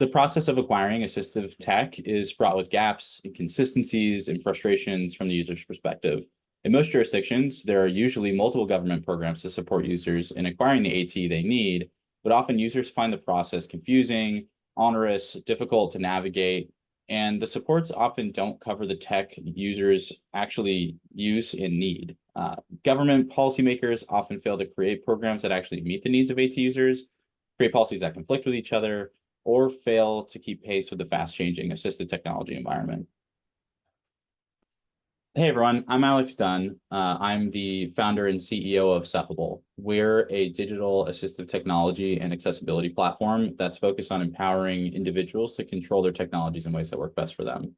The process of acquiring assistive tech is fraught with gaps, inconsistencies, and frustrations from the user's perspective. In most jurisdictions, there are usually multiple government programs to support users in acquiring the AT they need, but often users find the process confusing, onerous, difficult to navigate, and the supports often don't cover the tech users actually use and need. Government policymakers often fail to create programs that actually meet the needs of AT users, create policies that conflict with each other, or fail to keep pace with the fast-changing assistive technology environment. Hey everyone, I'm Alex Dunn. I'm the founder and CEO of Cephalable. We're a digital assistive technology and accessibility platform that's focused on empowering individuals to control their technologies in ways that work best for them.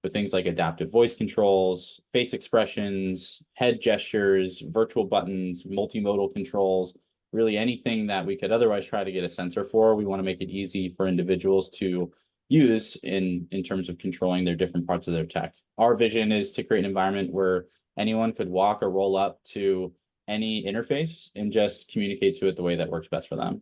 With things like adaptive voice controls, face expressions, head gestures, virtual buttons, multimodal controls, really anything that we could otherwise try to get a sensor for, we want to make it easy for individuals to use in terms of controlling their different parts of their tech. Our vision is to create an environment where anyone could walk or roll up to any interface and just communicate to it the way that works best for them.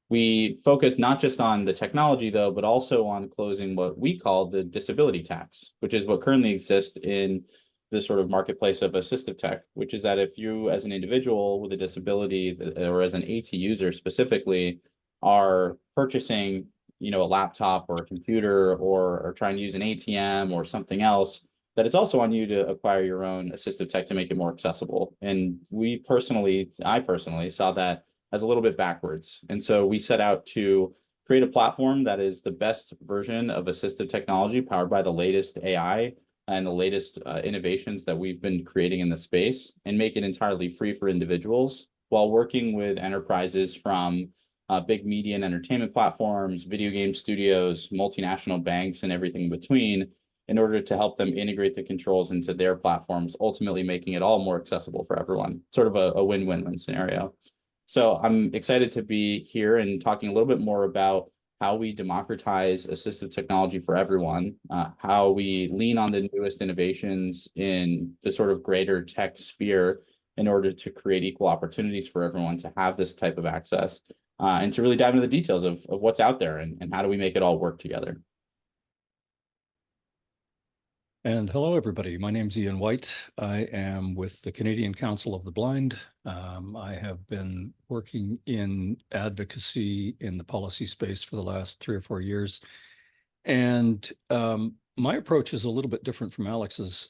We focus not just on the technology, though, but also on closing what we call the disability tax, which is what currently exists in the sort of marketplace of assistive tech, which is that if you as an individual with a disability or as an AT user specifically are purchasing a laptop or a computer or trying to use an ATM or something else, that it's also on you to acquire your own assistive tech to make it more accessible. And I personally saw that as a little bit backwards. And so we set out to create a platform that is the best version of assistive technology powered by the latest AI and the latest innovations that we've been creating in the space, and make it entirely free for individuals while working with enterprises from big media and entertainment platforms, video game studios, multinational banks, and everything in between, in order to help them integrate the controls into their platforms, ultimately making it all more accessible for everyone, sort of a win-win-win scenario. So I'm excited to be here and talking a little bit more about how we democratize assistive technology for everyone, how we lean on the newest innovations in the sort of greater tech sphere in order to create equal opportunities for everyone to have this type of access, and to really dive into the details of what's out there and how do we make it all work together. And hello, everybody. My name's Ian White. I am with the Canadian Council of the Blind. I have been working in advocacy in the policy space for the last 3 or 4 years. And my approach is a little bit different from Alex's.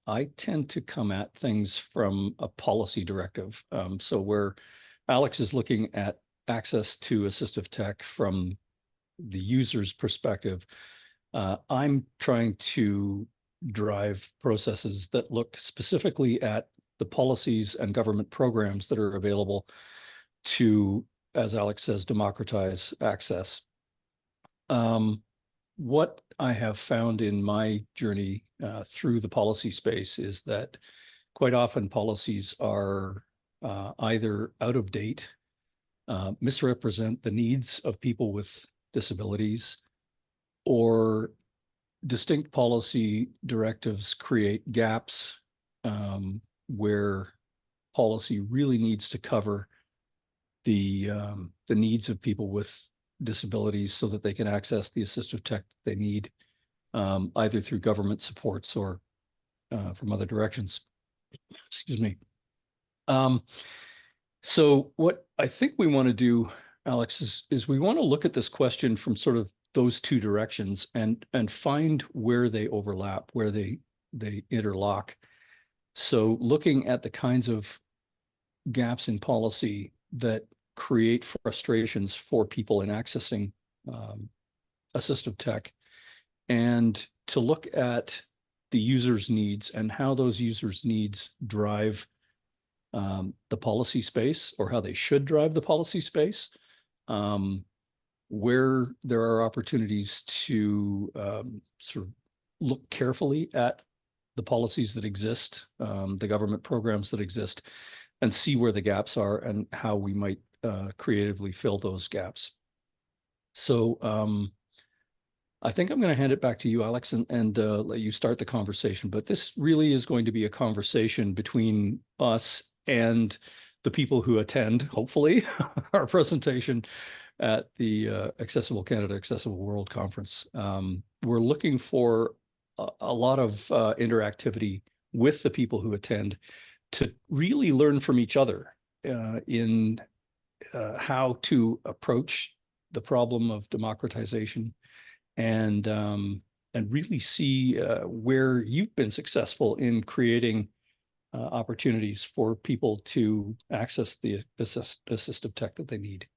I tend to come at things from a policy directive. So where Alex is looking at access to assistive tech from the user's perspective, I'm trying to drive processes that look specifically at the policies and government programs that are available to, as Alex says, democratize access. What I have found in my journey through the policy space is that quite often policies are either out of date, misrepresent the needs of people with disabilities, or distinct policy directives create gaps where policy really needs to cover the needs of people with disabilities so that they can access the assistive tech they need, either through government supports or from other directions. Excuse me. So what I think we want to do, Alex, is we want to look at this question from sort of those two directions and find where they overlap, where they interlock. So looking at the kinds of gaps in policy that create frustrations for people in accessing assistive tech, and to look at the user's needs and how those users' needs drive the policy space, or how they should drive the policy space, where there are opportunities to sort of look carefully at the policies that exist, the government programs that exist, and see where the gaps are and how we might creatively fill those gaps. So I think I'm going to hand it back to you, Alex, and let you start the conversation. But this really is going to be a conversation between us and the people who attend, hopefully, our presentation, at the Accessible Canada, Accessible World Conference. We're looking for a lot of interactivity with the people who attend to really learn from each other in how to approach the problem of democratization and really see where you've been successful in creating opportunities for people to access the assistive tech that they need.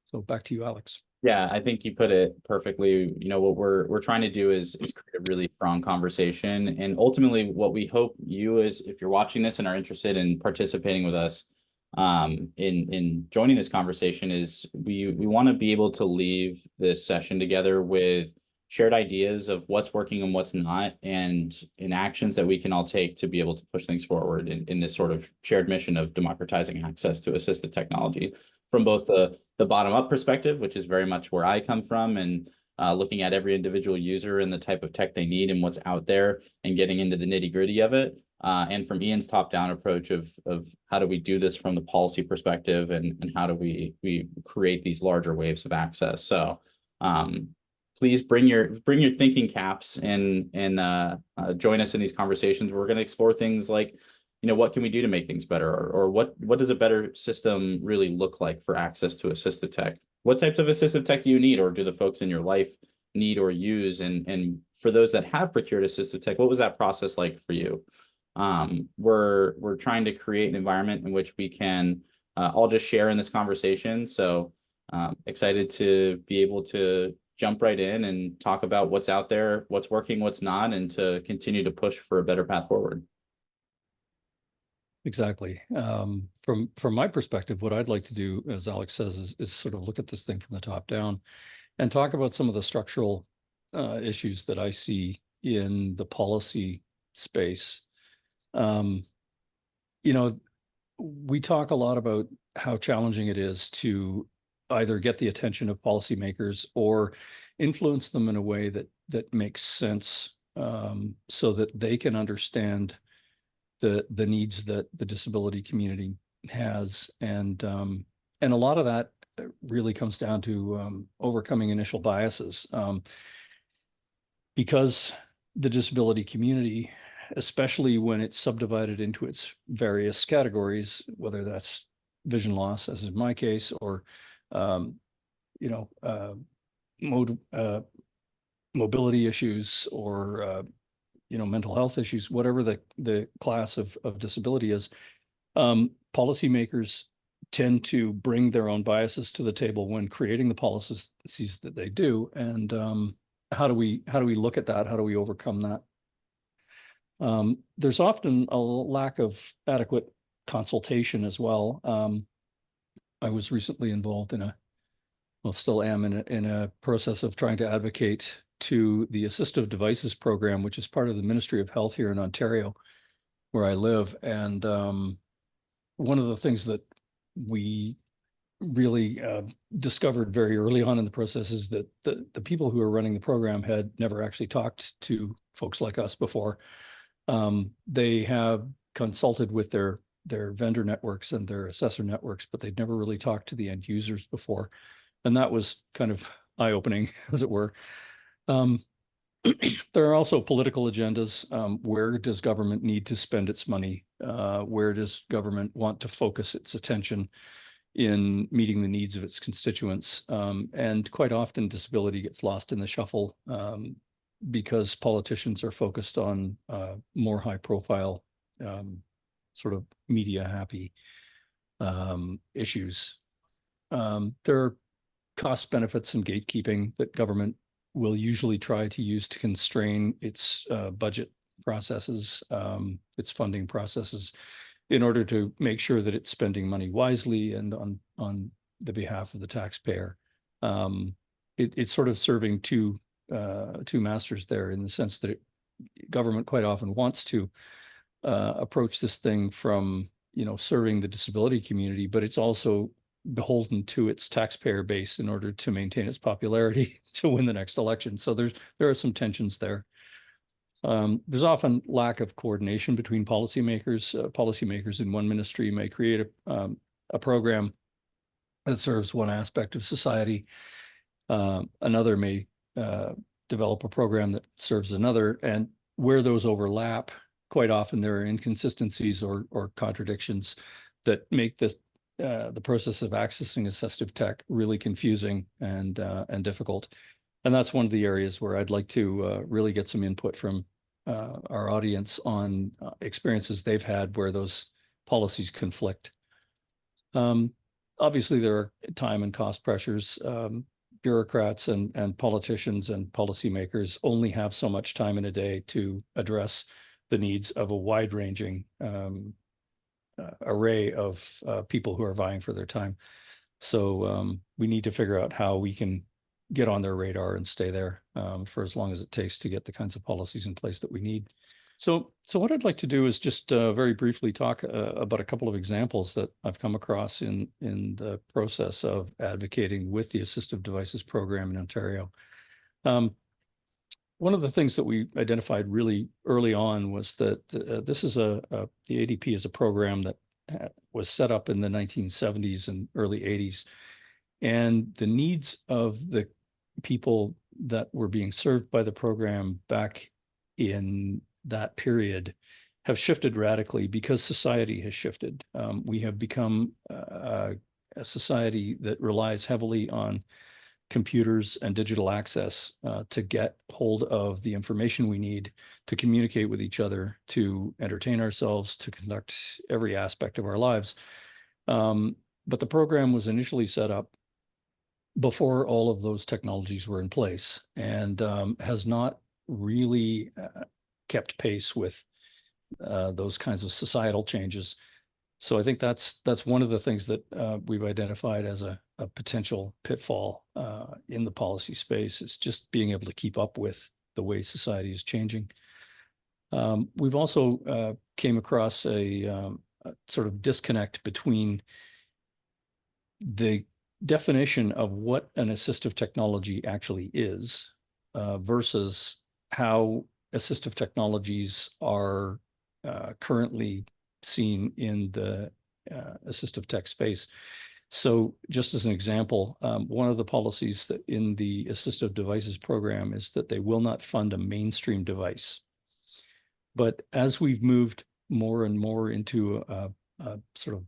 So back to you, Alex. Yeah, I think you put it perfectly. You know, what we're trying to do is create a really strong conversation. And ultimately what we hope you, is if you're watching this and are interested in participating with us in joining this conversation, is we want to be able to leave this session together with shared ideas of what's working and what's not, and in actions that we can all take to be able to push things forward in this sort of shared mission of democratizing access to assistive technology from both the bottom up perspective, which is very much where I come from, and looking at every individual user and the type of tech they need and what's out there and getting into the nitty gritty of it. And from Ian's top down approach of how do we do this from the policy perspective, and how do we create these larger waves of access. So please bring your thinking caps and join us in these conversations. We're going to explore things like, you know, what can we do to make things better, or what does a better system really look like for access to assistive tech? What types of assistive tech do you need, or do the folks in your life need or use? And for those that have procured assistive tech, what was that process like for you? We're trying to create an environment in which we can all just share in this conversation. So excited to be able to jump right in and talk about what's out there, what's working, what's not, and to continue to push for a better path forward. Exactly. From my perspective, what I'd like to do, as Alex says, is sort of look at this thing from the top down and talk about some of the structural issues that I see in the policy space. You know, we talk a lot about how challenging it is to either get the attention of policymakers or influence them in a way that makes sense, so that they can understand the needs that the disability community has. And a lot of that really comes down to overcoming initial biases, because the disability community, especially when it's subdivided into its various categories, whether that's vision loss, as in my case, or you know, mobility issues, or you know, mental health issues, whatever the class of disability is, policymakers tend to bring their own biases to the table when creating the policies that they do. And how do we look at that? How do we overcome that? There's often a lack of adequate consultation as well. I was recently involved in still am in a process of trying to advocate to the Assistive Devices program, which is part of the Ministry of Health here in Ontario, where I live. And one of the things that we really discovered very early on in the process is that the people who are running the program had never actually talked to folks like us before. They have consulted with their vendor networks and their assessor networks, but they'd never really talked to the end users before. And that was kind of eye-opening, as it were. There are also political agendas. Where does government need to spend its money? Where does government want to focus its attention in meeting the needs of its constituents? And quite often disability gets lost in the shuffle because politicians are focused on more high-profile, sort of media-happy issues. There are cost benefits and gatekeeping that government will usually try to use to constrain its budget processes, its funding processes, in order to make sure that it's spending money wisely and on the behalf of the taxpayer. It's sort of serving two masters there, in the sense that government quite often wants to approach this thing from, you know, serving the disability community, but it's also beholden to its taxpayer base in order to maintain its popularity to win the next election. So there are some tensions there. There's often lack of coordination between policymakers. Policymakers in one ministry may create a program that serves one aspect of society. Another may develop a program that serves another, and where those overlap, quite often there are inconsistencies or contradictions that make the process of accessing assistive tech really confusing and difficult. And that's one of the areas where I'd like to really get some input from our audience on experiences they've had where those policies conflict. Um, Obviously, there are time and cost pressures. Bureaucrats and politicians and policymakers only have so much time in a day to address the needs of a wide-ranging array of people who are vying for their time. So we need to figure out how we can get on their radar and stay there for as long as it takes to get the kinds of policies in place that we need. So what I'd like to do is just very briefly talk about a couple of examples that I've come across in the process of advocating with the Assistive Devices program in Ontario. One of the things that we identified really early on was that this is the ADP is a program that was set up in the 1970s and early 80s, and the needs of the people that were being served by the program back in that period have shifted radically because society has shifted. We have become a society that relies heavily on computers and digital access to get hold of the information we need to communicate with each other, to entertain ourselves, to conduct every aspect of our lives. But the program was initially set up before all of those technologies were in place, and has not really kept pace with those kinds of societal changes. So I think that's one of the things that we've identified as a potential pitfall in the policy space. It's just being able to keep up with the way society is changing. We've also came across a sort of disconnect between the definition of what an assistive technology actually is versus how assistive technologies are currently seen in the assistive tech space. So just as an example, one of the policies that in the Assistive Devices program is that they will not fund a mainstream device. But as we've moved more and more into a sort of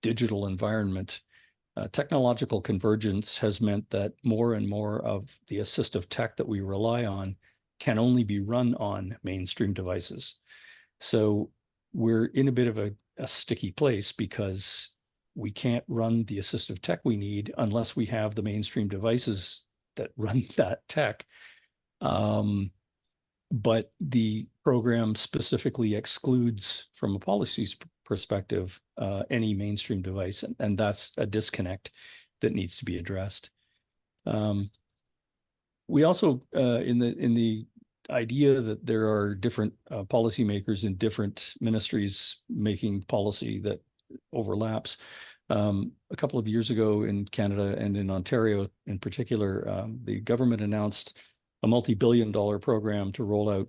digital environment, technological convergence has meant that more and more of the assistive tech that we rely on can only be run on mainstream devices. So we're in a bit of a sticky place because we can't run the assistive tech we need unless we have the mainstream devices that run that tech. But the program specifically excludes, from a policy perspective, any mainstream device, and that's a disconnect that needs to be addressed. We also, in the idea that there are different policymakers in different ministries making policy that overlaps. A couple of years ago in Canada and in Ontario in particular, the government announced a multi-billion-dollar program to roll out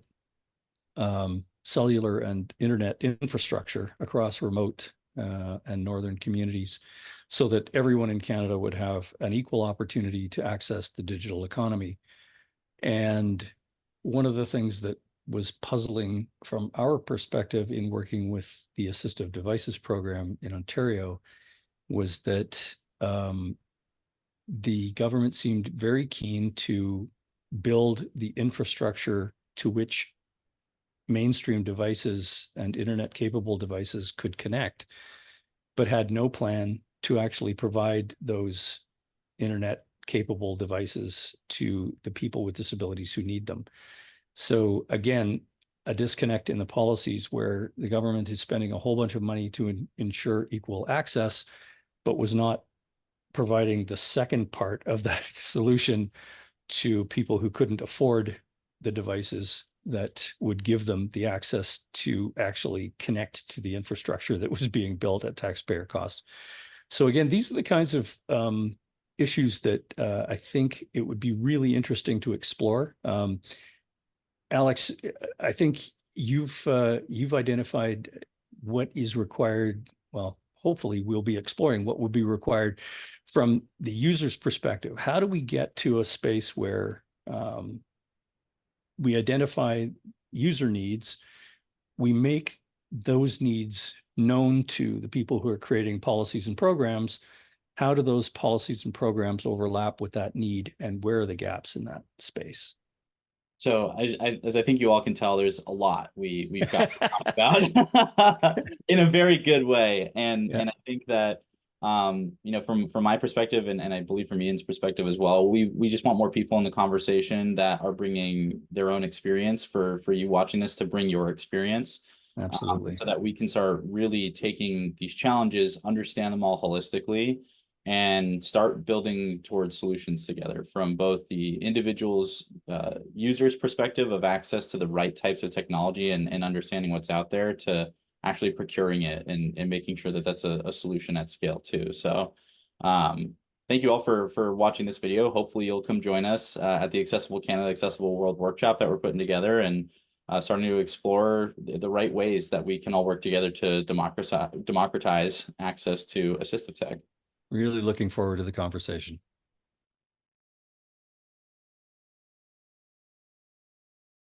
cellular and internet infrastructure across remote and northern communities so that everyone in Canada would have an equal opportunity to access the digital economy. And one of the things that was puzzling from our perspective in working with the Assistive Devices program in Ontario was that the government seemed very keen to build the infrastructure to which mainstream devices and internet capable devices could connect, but had no plan to actually provide those internet capable devices to the people with disabilities who need them. So again, a disconnect in the policies where the government is spending a whole bunch of money to ensure equal access, but was not providing the second part of that solution to people who couldn't afford the devices that would give them the access to actually connect to the infrastructure that was being built at taxpayer cost. So again, these are the kinds of issues that I think it would be really interesting to explore. Alex, I think you've identified what is required. Well, hopefully we'll be exploring what would be required from the user's perspective, how do we get to a space where we identify user needs, we make those needs known to the people who are creating policies and programs? How do those policies and programs overlap with that need, and where are the gaps in that space? So as I think you all can tell, there's a lot we've got to talk about in a very good way. Yeah, And I think that from my perspective, and I believe from Ian's perspective as well, we just want more people in the conversation that are bringing their own experience for you watching this, to bring your experience, absolutely. so that we can start really taking these challenges, understand them all holistically, and start building towards solutions together from both the individual's user's perspective of access to the right types of technology and understanding what's out there, to actually procuring it and making sure that that's a solution at scale too. So thank you all for watching this video. Hopefully you'll come join us at the Accessible Canada, Accessible World workshop that we're putting together, and starting to explore the right ways that we can all work together to democratize access to assistive tech. Really looking forward to the conversation.